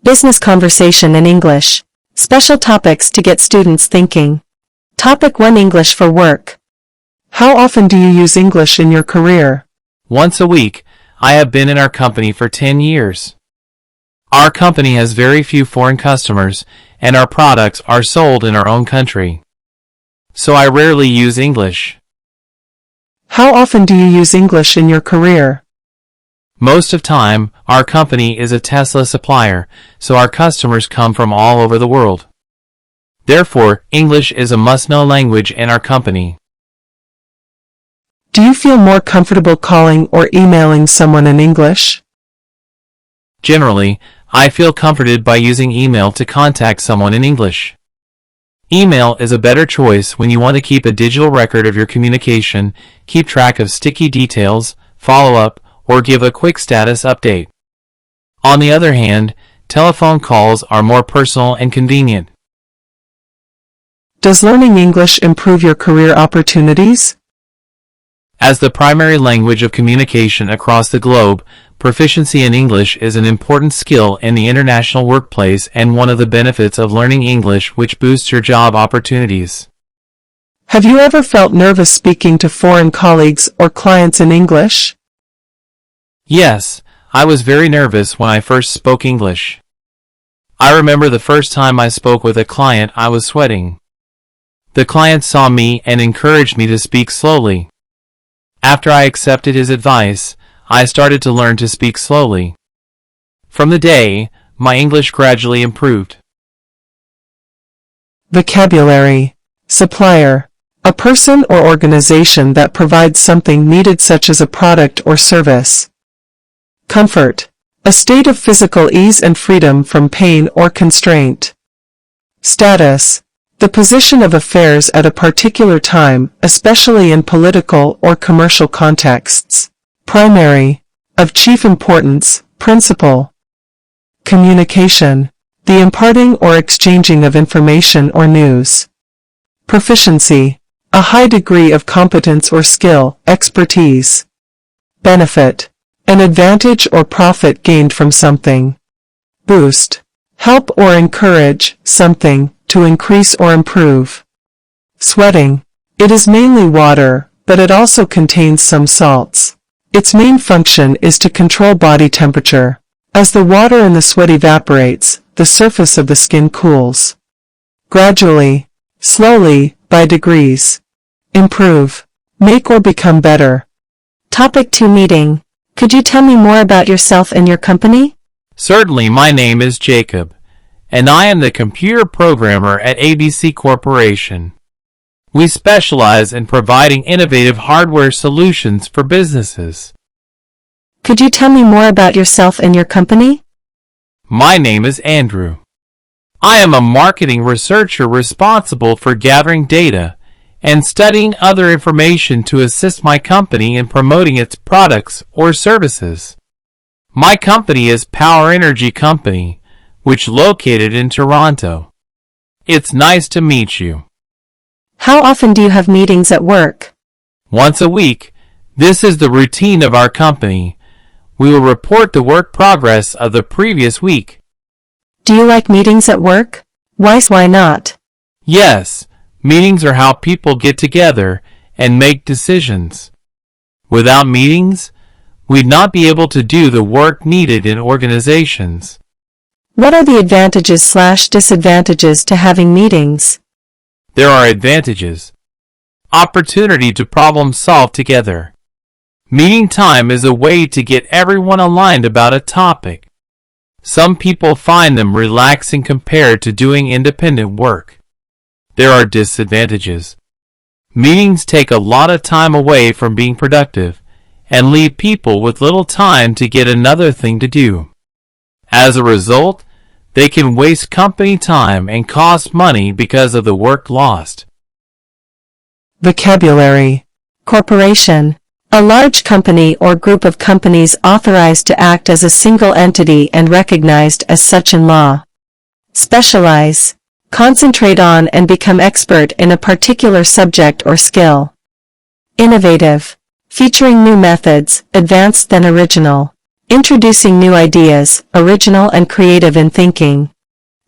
Business conversation in English. Special topics to get students thinking. Topic 1: English for work. How often do you use English in your career? Once a week. I have been in our company for 10 years. Our company has very few foreign customers, and our products are sold in our own country. So I rarely use English. How often do you use English in your career? Most of time, our company is a Tesla supplier, so our customers come from all over the world. Therefore, English is a must-know language in our company. Do you feel more comfortable calling or emailing someone in English? Generally, I feel comforted by using email to contact someone in English. Email is a better choice when you want to keep a digital record of your communication, keep track of sticky details, follow up, or give a quick status update. On the other hand, telephone calls are more personal and convenient. Does learning English improve your career opportunities? As the primary language of communication across the globe, proficiency in English is an important skill in the international workplace and one of the benefits of learning English which boosts your job opportunities. Have you ever felt nervous speaking to foreign colleagues or clients in English? Yes, I was very nervous when I first spoke English. I remember the first time I spoke with a client, I was sweating. The client saw me and encouraged me to speak slowly. After I accepted his advice, I started to learn to speak slowly. From the day, my English gradually improved. Vocabulary. Supplier. A person or organization that provides something needed such as a product or service. Comfort. A state of physical ease and freedom from pain or constraint. Status. The position of affairs at a particular time, especially in political or commercial contexts. Primary. Of chief importance, principal. Communication. The imparting or exchanging of information or news. Proficiency. A high degree of competence or skill, expertise. Benefit. An advantage or profit gained from something. Boost. Help or encourage something, to increase or improve. Sweating. It is mainly water, but it also contains some salts. Its main function is to control body temperature. As the water in the sweat evaporates, the surface of the skin cools. Gradually, slowly, by degrees. Improve. Make or become better. Topic 2: Meeting. Could you tell me more about yourself and your company? Certainly, my name is Jacob, and I am the computer programmer at ABC Corporation. We specialize in providing innovative hardware solutions for businesses. Could you tell me more about yourself and your company? My name is Andrew. I am a marketing researcher responsible for gathering data and studying other information to assist my company in promoting its products or services. My company is Power Energy Company, which located in Toronto. It's nice to meet you. How often do you have meetings at work? Once a week. This is the routine of our company. We will report the work progress of the previous week. Do you like meetings at work? Why not? Yes, meetings are how people get together and make decisions. Without meetings, we'd not be able to do the work needed in organizations. What are the advantages/disadvantages to having meetings? There are advantages. Opportunity to problem solve together. Meeting time is a way to get everyone aligned about a topic. Some people find them relaxing compared to doing independent work. There are disadvantages. Meetings take a lot of time away from being productive and leave people with little time to get another thing to do. As a result, they can waste company time and cost money because of the work lost. Vocabulary. Corporation. A large company or group of companies authorized to act as a single entity and recognized as such in law. Specialize. Concentrate on and become expert in a particular subject or skill. Innovative. Featuring new methods, advanced than original. Introducing new ideas, original and creative in thinking.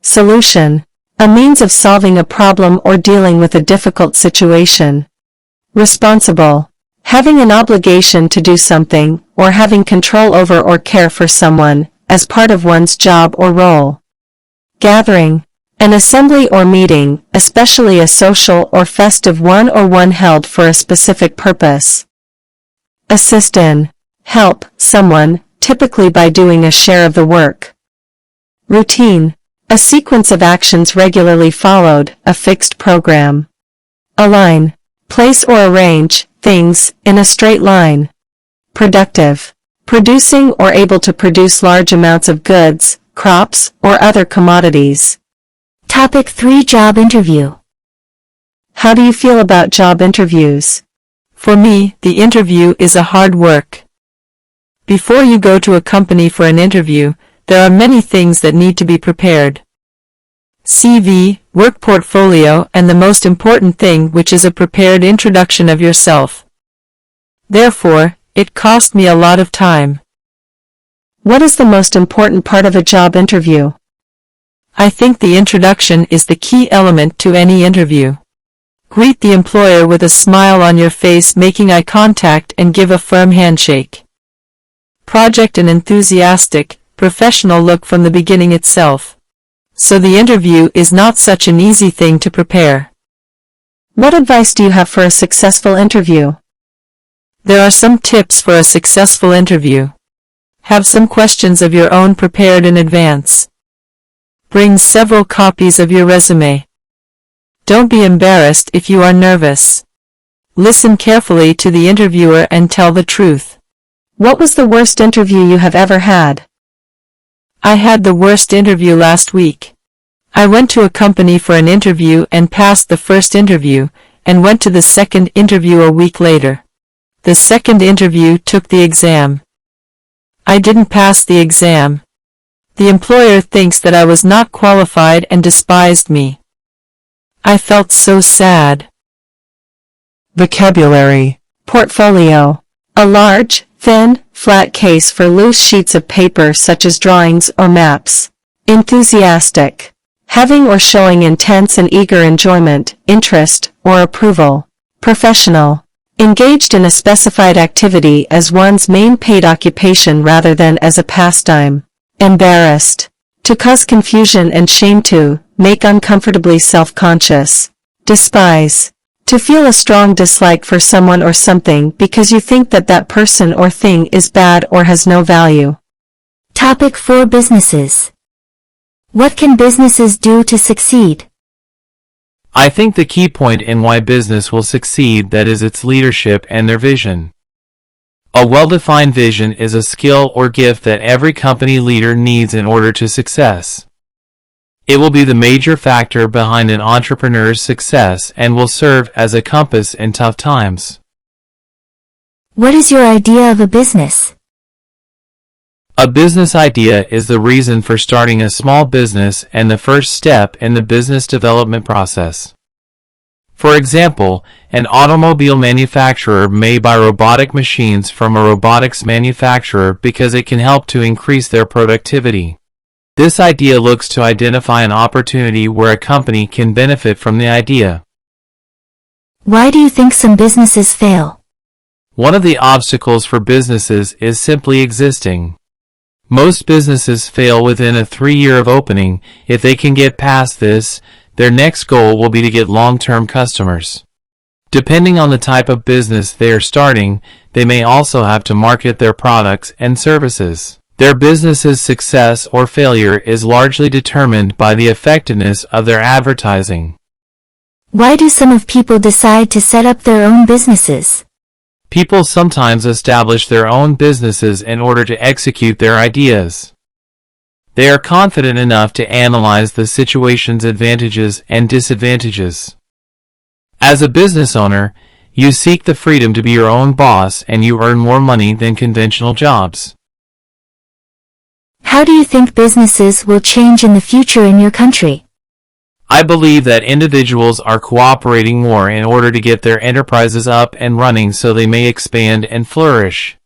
Solution. A means of solving a problem or dealing with a difficult situation. Responsible. Having an obligation to do something, or having control over or care for someone, as part of one's job or role. Gathering. An assembly or meeting, especially a social or festive one or one held for a specific purpose. Assist in. Help someone, typically by doing a share of the work. Routine. A sequence of actions regularly followed, a fixed program. Align. Place or arrange things in a straight line. Productive. Producing or able to produce large amounts of goods, crops, or other commodities. Topic 3 Job Interview. How do you feel about job interviews? For me, the interview is a hard work. Before you go to a company for an interview, there are many things that need to be prepared. CV, work portfolio, and the most important thing, which is a prepared introduction of yourself. Therefore, it cost me a lot of time. What is the most important part of a job interview? I think the introduction is the key element to any interview. Greet the employer with a smile on your face, making eye contact, and give a firm handshake. Project an enthusiastic, professional look from the beginning itself. So the interview is not such an easy thing to prepare. What advice do you have for a successful interview? There are some tips for a successful interview. Have some questions of your own prepared in advance. Bring several copies of your resume. Don't be embarrassed if you are nervous. Listen carefully to the interviewer and tell the truth. What was the worst interview you have ever had? I had the worst interview last week. I went to a company for an interview and passed the first interview, and went to the second interview a week later. The second interview took the exam. I didn't pass the exam. The employer thinks that I was not qualified and despised me. I felt so sad. Vocabulary. Portfolio. A large, thin, flat case for loose sheets of paper such as drawings or maps. Enthusiastic. Having or showing intense and eager enjoyment, interest, or approval. Professional. Engaged in a specified activity as one's main paid occupation rather than as a pastime. Embarrassed. To cause confusion and shame, to make uncomfortably self-conscious. Despise. To feel a strong dislike for someone or something because you think that that person or thing is bad or has no value. Topic 4 Businesses. What can businesses do to succeed? I think the key point in why business will succeed, that is its leadership and their vision. A well-defined vision is a skill or gift that every company leader needs in order to success. It will be the major factor behind an entrepreneur's success and will serve as a compass in tough times. What is your idea of a business? A business idea is the reason for starting a small business and the first step in the business development process. For example, an automobile manufacturer may buy robotic machines from a robotics manufacturer because it can help to increase their productivity. This idea looks to identify an opportunity where a company can benefit from the idea. Why do you think some businesses fail? One of the obstacles for businesses is simply existing. Most businesses fail within a 3-year of opening. If they can get past this, their next goal will be to get long-term customers. Depending on the type of business they are starting, they may also have to market their products and services. Their business's success or failure is largely determined by the effectiveness of their advertising. Why do some of people decide to set up their own businesses? People sometimes establish their own businesses in order to execute their ideas. They are confident enough to analyze the situation's advantages and disadvantages. As a business owner, you seek the freedom to be your own boss and you earn more money than conventional jobs. How do you think businesses will change in the future in your country? I believe that individuals are cooperating more in order to get their enterprises up and running so they may expand and flourish.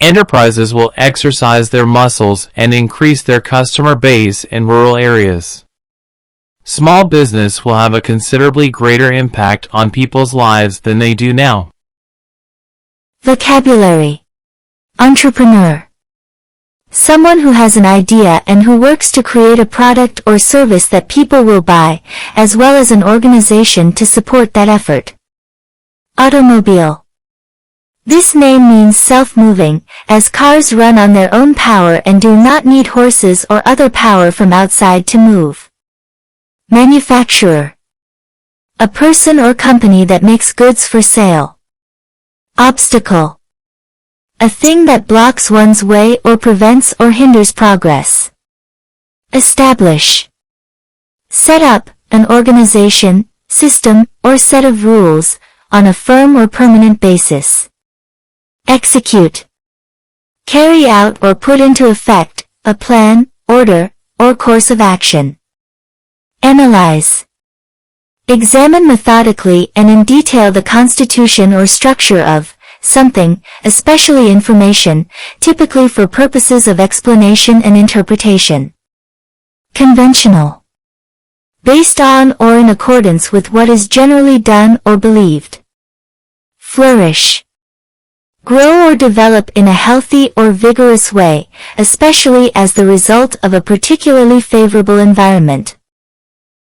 Enterprises will exercise their muscles and increase their customer base in rural areas. Small business will have a considerably greater impact on people's lives than they do now. Vocabulary. Entrepreneur. Someone who has an idea and who works to create a product or service that people will buy, as well as an organization to support that effort. Automobile. This name means self-moving, as cars run on their own power and do not need horses or other power from outside to move. Manufacturer. A person or company that makes goods for sale. Obstacle. A thing that blocks one's way or prevents or hinders progress. Establish. Set up, an organization, system, or set of rules, on a firm or permanent basis. Execute. Carry out or put into effect, a plan, order, or course of action. Analyze. Examine methodically and in detail the constitution or structure of something, especially information, typically for purposes of explanation and interpretation. Conventional. Based on or in accordance with what is generally done or believed. Flourish. Grow or develop in a healthy or vigorous way, especially as the result of a particularly favorable environment.